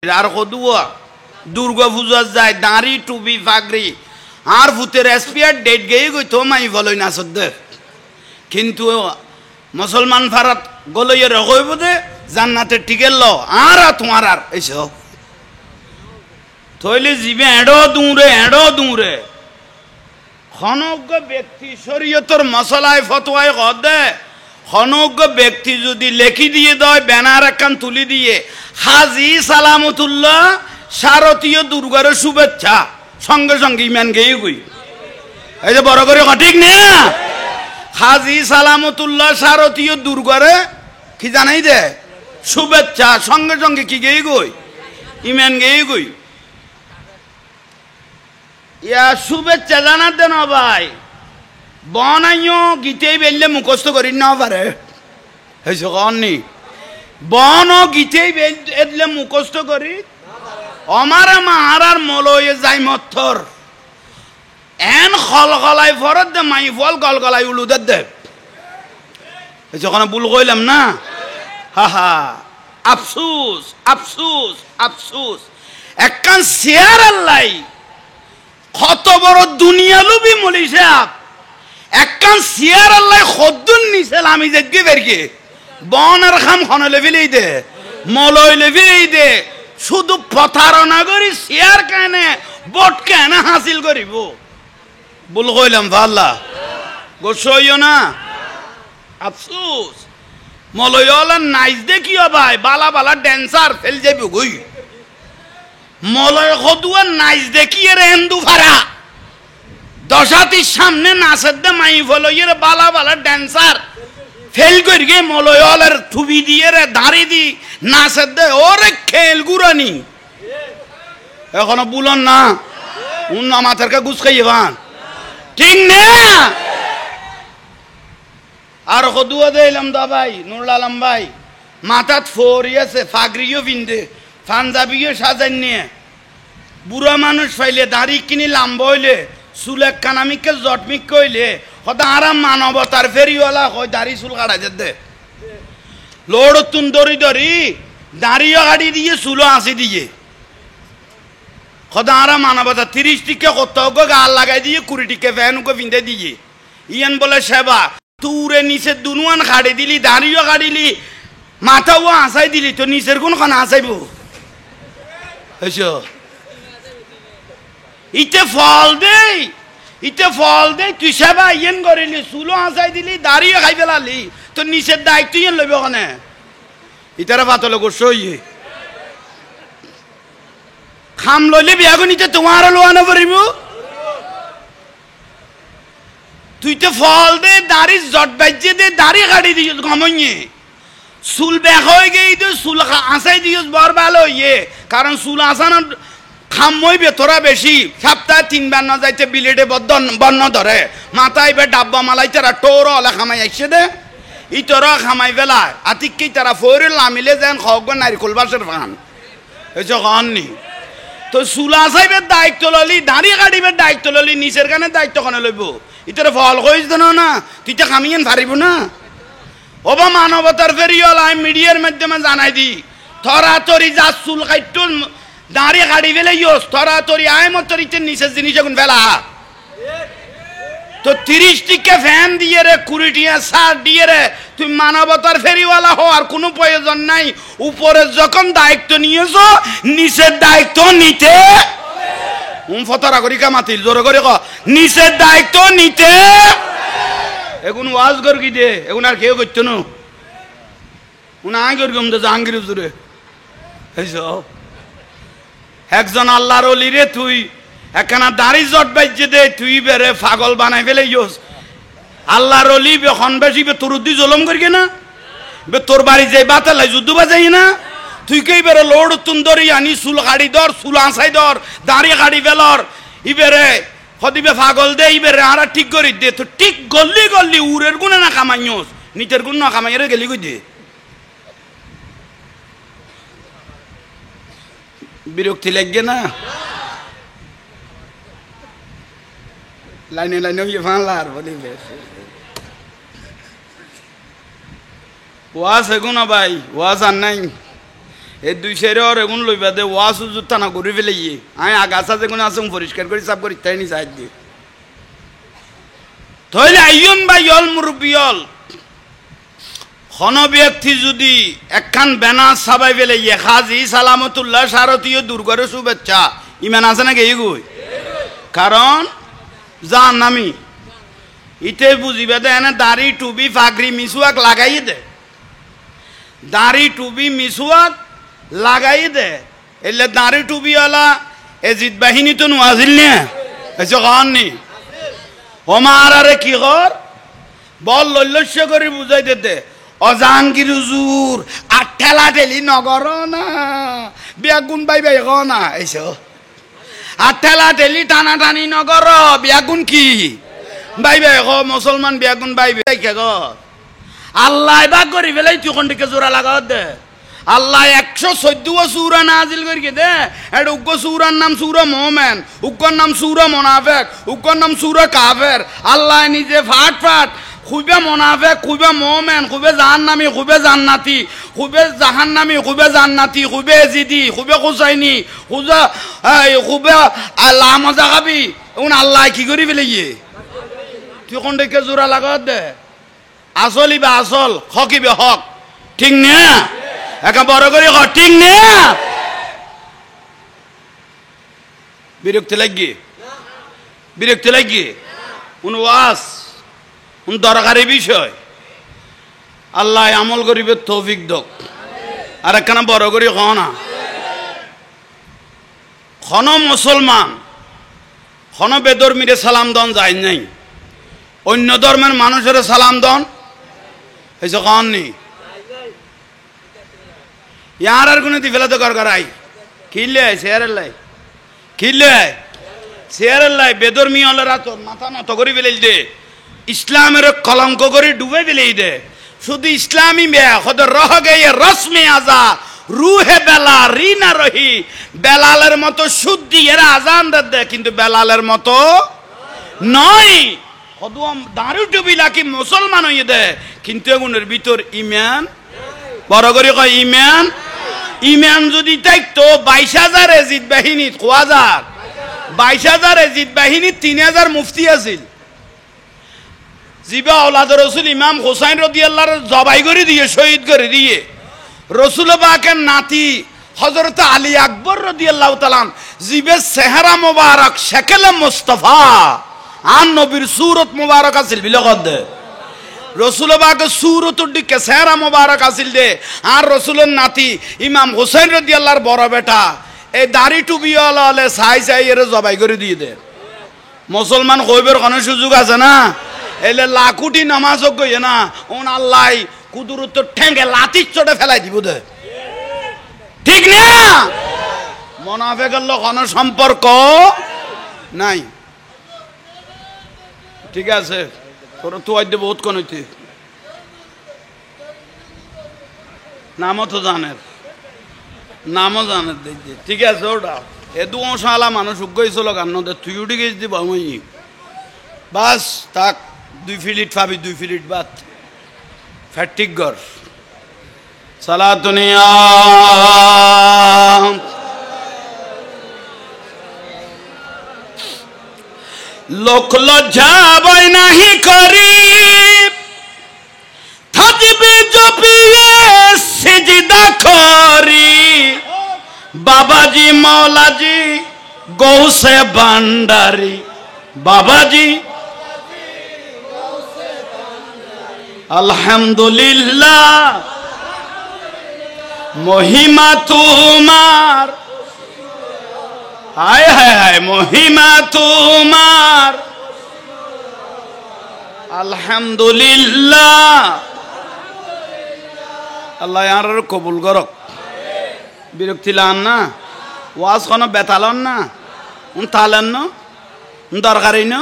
আর কদুয়া দুর্গা পূজা যায় দাঁড়ি টুপি ফাগরি আর ভূতের এসপিআর ডেট গেয়ে গই তো মাই বলই না সদ্যে কিন্তু মুসলমান ফারাত গলইয়ে রগই বদে জান্নাতে টিকেল ল আর তোমার আর এইসব থইলে জিবে এড়ো দূরে খনজ্ঞ ব্যক্তি শরীয়তর মশলায় ফতোয়ায় কদে খনজ্ঞ ব্যক্তি যদি লেখি দিয়ে দেয় ব্যানার একখান তুলি দিয়ে হাজি সালামতুল্লাহ শারদীয় দুর্গার শুভেচ্ছা সঙ্গে সঙ্গে ইমান গেয়ে গই এই যে বড় করে ঠিক না হাজি সালামতুল্লাহ শারদীয় দুর্গারে কি জানাই দে শুভেচ্ছা সঙ্গে সঙ্গে কি গেয়ে গই ইমান গেয়ে গই ইয়া শুভেচ্ছা জানার দেন ভাই বনাইও গীতেই বেললে মুখস্থ করি না পারে হয়েছে কননি বন গীতেই বেললে মুখস্থ করি অমারা মাহারার মলয়ে যাই মথর এন খলগলাই ফরত দে মাই ফল গলগলাই উলুদের দে হয়েছে কোনো ভুল কইলাম না হা হা আফসুস আফসুস আফসুস একখান শেয়ার আল্লাই কত বড় দুনিয়া লুবি মলি সাহেব একখান শেয়ার আল্লাহ খদ্দুন নিছেল আমি দেখবে বেরকে বন আর খাম খন লেভিলেই দে মলয় লেভিলেই দে শুধু প্রতারণা করি শেয়ার কেনে বট কেনে হাসিল করিব বল কইলাম ভাল্লা গোসইও না আফসোস মলয়ওয়ালার নাইস দেখিও ভাই বালা বালা ড্যান্সার ফেল যাবি গই মলয় খদুয়ার নাইস দেখিয়ে রে হিন্দু ফারা দশাতির সামনে নাচের দে মাই ফলইয়ের বালা বালা ড্যান্সার ফেল করি গে মলয়ওয়ালার থুবি দিয়ে রে দাঁড়ি দি নাচের দে ওরে খেল গুরানি এখনো বুলন না উন্ন মাথারকে গুছ খাইয়ে ভান ঠিক না আর খদুয়া দিলাম দা ভাই নুরুল আলম ভাই মাথাত ফোরিয়েছে ফাগরিও বিন্দে পাঞ্জাবিও সাজাই নিয়ে বুড়া মানুষ পাইলে দাড়ি কিনি লাম্ব হইলে চুলেক কানামিকে জটমিক কইলে হয়তো আরাম মানবতার ফেরিওয়ালা হয় দাড়ি চুল কাটা যেতে লোড তুন দরি দাড়িও গাড়ি দিয়ে চুলো আসি দিয়ে হয়তো আরাম মানবতা 30 টিকে কত গাল লাগাই দিয়ে 20 টিকে ফ্যানকে পিঁধে দিয়ে ইয়ান বলে সেবা তুরে নিচে দুনুয়ান খাড়ি দিলি দাড়িও গাড়িলি মাথাও আসাই দিলি তো নিচের কোন খান আসাইব ইতে ফল দে তুই সেবা ইয়েন করিলি চুলো আসাই দিলি দাঁড়িয়ে খাই পেলালি তো নিচের দায়িত্ব ইয়েন লইব ওখানে ইতারা পাতলে করছো ইয়ে খাম লইলে বিয়াগো নিতে তোমার লোয়ানো পারিব তুই তো ফল দে দাড়ি জট বাজ্যে দে দাড়ি কাটি দিস গমইয়ে চুল বেক হয়ে গেই তো চুল আসাই দিস বর ভালো ইয়ে কারণ চুল আসানোর খামই বেতরা বেশি সপ্তাহে 3 বার না যাইতে বিলেটে বন্ন ধরে মাথায় বে ডাব্বা মালাই তারা টোর হলে খামাই আসছে দে ইতরা খামাই বেলায় আতিককে তারা ফোরে লামিলে যেন খগ নারিকল বাসের ফান এসব খাননি তো চুল আসাইবের দায়িত্ব ললি দাঁড়িয়ে কাটিবের দায়িত্ব ললি নিচের কানে দায়িত্ব কানে লইব ইতরা ফল কইস দেন না তুই তো খামিয়েন পারিব না ওবা মানবতার ফেরিওয়াল আমি মিডিয়ার মাধ্যমে জানাই দি থরাতরি যা চুল কাট্টু দাঁড়িয়ে গাড়ি ফেলে ইয়োস থরাতরি আয় মতরিতে নিচের জিনিস এখন ফেলা তো 30 টিকে ফ্যান দিয়ে রে 20 টিয়া সার দিয়ে রে তুই মানবতার ফেরিওয়ালা হওয়ার কোনো প্রয়োজন নাই উপরে যখন দায়িত্ব নিয়েছো নিচের দায়িত্ব নিতে ফতরা করি কামাতিল জোরে করে ক নিচের দায়িত্ব নিতে এখন ওয়াজ কর কি দে এখন আর কেউ করতো না উনি আগে কম দে জাহাঙ্গীর হুজুরে একজন আল্লাহর ওলি রে তুই একখানা দাড়ি জট বাইজে দে তুই বেরে পাগল বানাই ফেলে ইয়োস আল্লাহর ওলি বেখন বেশি বে তোর উদ্দি জলম করি না বে তোর বাড়ি যাই বাতালাই যুদ্ধ বাজাই না তুই কে বেরে লোড তুন ধরি আনি চুল গাড়ি ধর চুল আসাই ধর দাড়ি গাড়ি বেলর ইবেরে হদিবে পাগল দে ইবেরে আর ঠিক করি দে তো ঠিক গল্লি উরের গুণে না কামাইস নিতের গুণ না কামাইরে গেলি কই দে বিরক্তি লাগবে না লাইনে হইয়ে ফাঁলার বলি ওয়াজ এগুন ভাই ওয়াজ আর নাই এই 2 সেরে আর এগুন লইবা দে ওয়াস উজুর টানা করে ফেলে ইয়ে আমি আগাছা যেগুলো আছে পরিষ্কার করে সাফ করি তাই নি সাইড দিয়ে তাহলে আইয়ন বা ইয়ল মুরব্বিয়ল কোন ব্যক্তি যদি একখান ব্যানার সাবাই ফেলে ইয়ে খাজি সালামতুল্লাহ শারতীয় দুর্গর শুভেচ্ছা ইমান আছে না গেই গই কারণ জান নামি ইতে বুঝিবে দে এনে দাড়ি টুবি ফাগরি মিসুয়াক লাগাই দে দাড়ি টুবি মিসুয়াক লাগাই দে এলে দাড়ি টুবিওয়ালা এজিদ বাহিনী তো নোয়াজিল নে এসে কাননি ওমার আরে কি কর বল লল্লস্য করে বুঝাই দে অজাঙ্গির হুজুর আর ঠেলা ঠেলি নগর না বিয়াগুন বাই বাই না এসো আর ঠেলা ঠেলি টানা টানি নগর বিয়াগুন কি বাই বাই মুসলমান বিয়াগুন বাই বাই কে গো আল্লাহ বা করি ফেলাই তুই কোন দিকে জোড়া লাগাও দে আল্লাহ 114 সূরা নাজিল করি দে এর উগ্র সূরার নাম সূরা মুমিন উগ্র নাম সূরা মুনাফিক উগ্র নাম সূরা কাফের আল্লাহ নিজে ফাট ফাট খুবে মুনাফিক খুবে মুমিন খুবে জাহান্নামী খুবে জান্নাতি খুবে জাহান্নামী খুবে জান্নাতি খুবে জিদি খুবে হুসাইনি খুবে আল্লাহ মজা খাবি উন আল্লাহ কি করি ফেলিয়ে তুই কোন দিকে জোড়া লাগাও দে আসলি বা আসল হকিবে হক ঠিক না একা বড় করে ঠিক না বিরক্তি লাগি উন ওয়াস উন দরকারি বিষয় আল্লাহ আমল করিবে তৌফিক দক আর একখানা বড় করে না খন মুসলমান খন বেদর্মীরে সালাম দন যায় নাই অন্য ধর্মের মানুষের সালাম দন হয়েছে কন নি ইয়ার আর কোনো দিফেলা তো করাই কিনলে শেয়ারের লাই কিনলে শেয়ারের লাই বেদর্মী হলেরা তো মাথা নত করে ফেলে দে ইসলামের কলঙ্ক করে ডুবে ফেলে দে শুধু ইসলামী মেয়া খদ রহ গে রসমে আজা রুহে বেলা রিনা রহি বেলালের মতো শুদ্ধি এরা আজান দে কিন্তু বেলালের মতো নয় দাঁড়ু টুবিলা কি মুসলমান হইয়ে দে কিন্তু এগুনের ভিতর ইমান বড় করে কয় ইমান ইমান যদি থাকতো 22,000 এজিদ বাহিনী 22,000 এজিদ বাহিনী 3,000 মুফতি আছিল জিবা আওলাদ রসুল ইমাম হোসাইন রাদিয়াল্লাহু জবাই করে দিয়ে শহীদ করে দিয়ে রসুল পাকের নাতি হযরত আলী আকবর রাদিয়াল্লাহু তাআলা জিবে চেহারা মোবারক শাকল মুস্তাফা আন নবীর সূরত মোবারক আছিল বিলগদ রসুল পাকের সূরতুর দিকে চেহারা মোবারক আছিল দে আর রসুলের নাতি ইমাম হোসেন রাদিয়াল্লাহর বড় বেটা এই দাড়ি টুপিওয়ালা হলে চাই এর জবাই করে দিয়ে দে মুসলমান কইবের কোনো সুযোগ আছে না এলে লাকুটি নামাজ কই না ওন আল্লাহ কুদরত ঠেঙ্গে লাতি চড়ে ফেলাই দিব দে ঠিক না মুনাফিকের লগে কোনো সম্পর্ক নাই ঠিক আছে তোর তো আইতে বহুত কোন হইতে নামও তো জানের নামও জানের দেখতে ঠিক আছে ওটা এ দু অংশালা মানুষ উগ্গইছিল গান দে তুই উঠে গেছি দিব আমি বাস তাক 2 ফিলিট পাবি 2 ফিলিট বাদ ফ্যাটিক গর সালাতুনিয়া লোক লজ্জা বই নাহি করি থাকবে জপিয়ে সিজদা করি বাবাজি মৌলাজি গৌসে ভান্ডারি বাবাজি আলহামদুলিল্লাহ মহিমা তোমার হায় হায় হায় মহিমা তোমার আলহামদুলিল্লাহ আল্লাহ আর কবুল করক বিরক্তি লান না ওয়াজ কোনো বেতালন না তালেন না দরকারি না